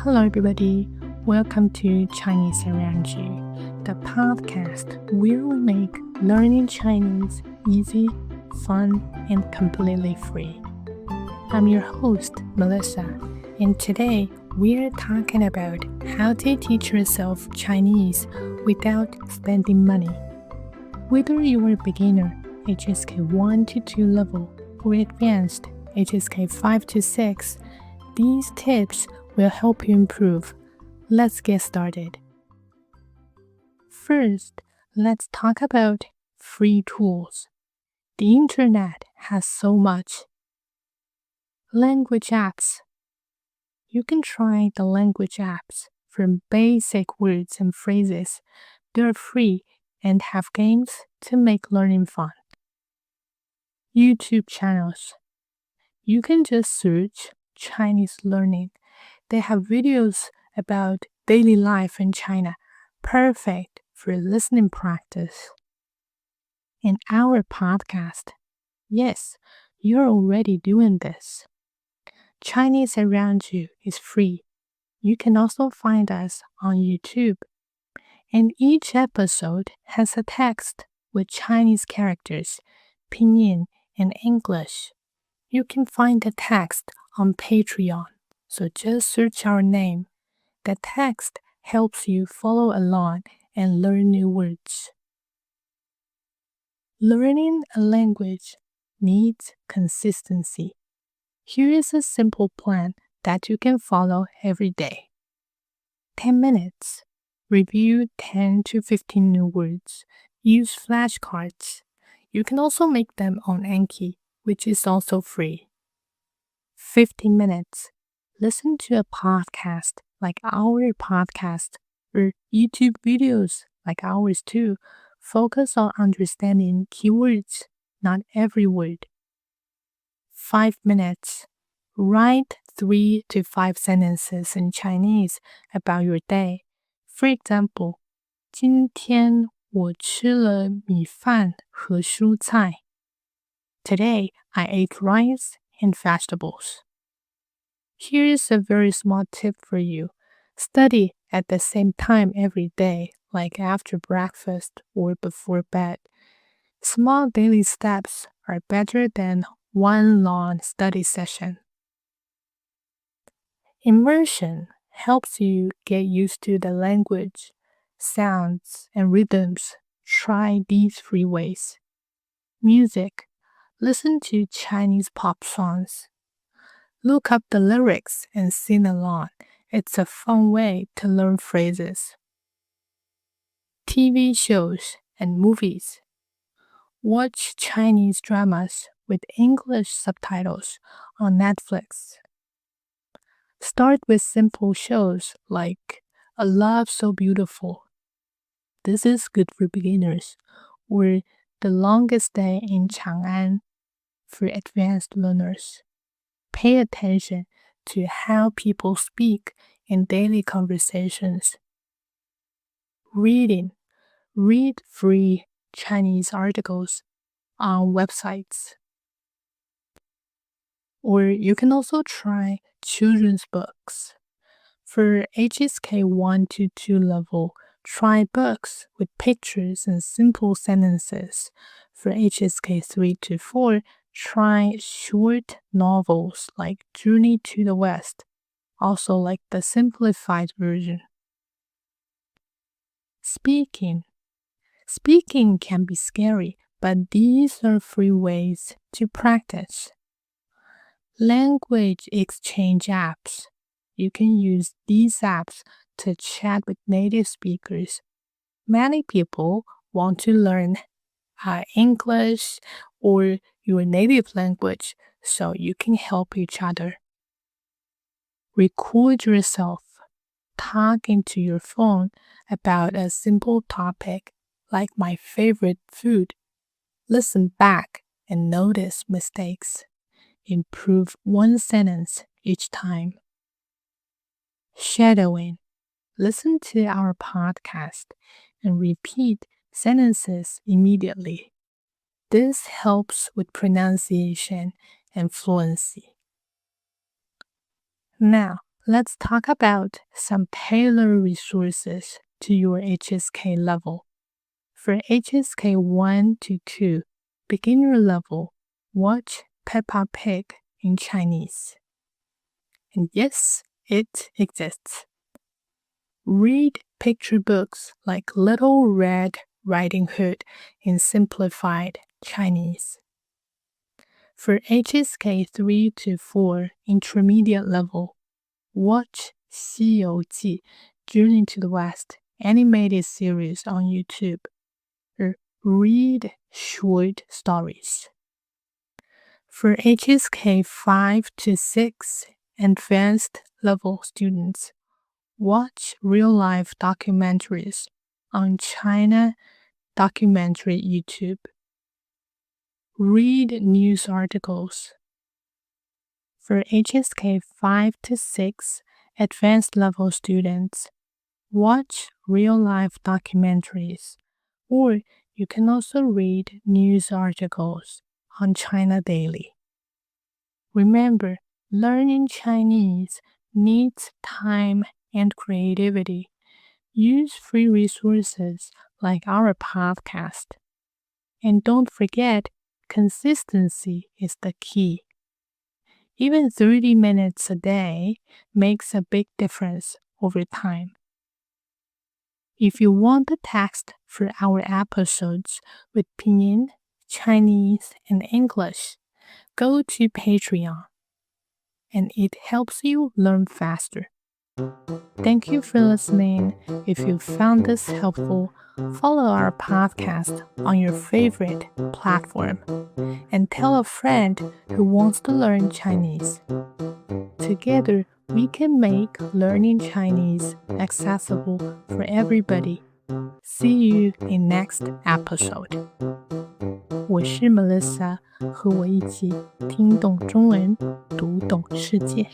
Hello, everybody. Welcome to Chinese Around You, the podcast where we make learning Chinese easy, fun, and completely free. I'm your host, Melissa, and today we're talking about how to teach yourself Chinese without spending money. Whether you're a beginner, HSK 1 to 2 level, or advanced, HSK 5 to 6, these tips will help you improve. Let's get started. First, let's talk about free tools. The internet has so much. Language apps. You can try the language apps from basic words and phrases. They're free and have games to make learning fun. YouTube channels. You can just search Chinese learning. They have videos about daily life in China, perfect for listening practice. In our podcast, yes, you're already doing this. Chinese Around You is free. You can also find us on YouTube. And each episode has a text with Chinese characters, pinyin, and English. You can find the text on Patreon. So just search our name. The text helps you follow along and learn new words. Learning a language needs consistency. Here is a simple plan that you can follow every day. 10 minutes. Review 10 to 15 new words. Use flashcards. You can also make them on Anki, which is also free. 15 minutes. Listen to a podcast like our podcast or YouTube videos like ours too. Focus on understanding keywords, not every word. 5 minutes. Write 3 to 5 sentences in Chinese about your day. For example, 今天我吃了米饭和蔬菜. Today I ate rice and vegetables. Here's a very small tip for you. Study at the same time every day, like after breakfast or before bed. Small daily steps are better than one long study session. Immersion helps you get used to the language, sounds, and rhythms. Try these 3 ways. Music. Listen to Chinese pop songs. Look up the lyrics and sing along. It's a fun way to learn phrases. TV shows and movies. Watch Chinese dramas with English subtitles on Netflix. Start with simple shows like A Love So Beautiful. This is good for beginners. Or The Longest Day in Chang'an for advanced learners. Pay attention to how people speak in daily conversations. Reading. Read free Chinese articles on websites. Or you can also try children's books. For HSK 1 to 2 level, try books with pictures and simple sentences. For HSK 3 to 4, try short novels like Journey to the West, also like the simplified version. Speaking. Speaking can be scary, but these are 3 ways to practice. Language exchange apps. You can use these apps to chat with native speakers. Many people want to learn English or your native language, so you can help each other. Record yourself. Talk into your phone about a simple topic like my favorite food. Listen back and notice mistakes. Improve 1 sentence each time. Shadowing. Listen to our podcast and repeat sentences immediately. This helps with pronunciation and fluency. Now, Let's talk about some tailored resources to your HSK level. For HSK 1 to 2, beginner level, watch Peppa Pig in Chinese. And yes, it exists. Read picture books like Little Red Riding Hood in simplified Chinese. For HSK 3 to 4, intermediate level, watch 西游记 Journey to the West animated series on YouTube, or read short stories. For HSK 5 to 6, advanced level students, watch real-life documentaries on China Documentary YouTube. Read news articles. For HSK 5 to 6, advanced level students, watch real-life documentaries, or you can also read news articles on China Daily. Remember, learning Chinese needs time and creativity. Use free resources like our podcast. And don't forget, consistency is the key. Even 30 minutes a day makes a big difference over time. If you want the text for our episodes with Pinyin, Chinese, and English, go to Patreon, and it helps you learn faster. Thank you for listening. If you found this helpful, follow our podcast on your favorite platform and tell a friend who wants to learn Chinese. Together, we can make learning Chinese accessible for everybody. See you in next episode. 我是 Melissa， 和我一起听懂中文，读懂世界。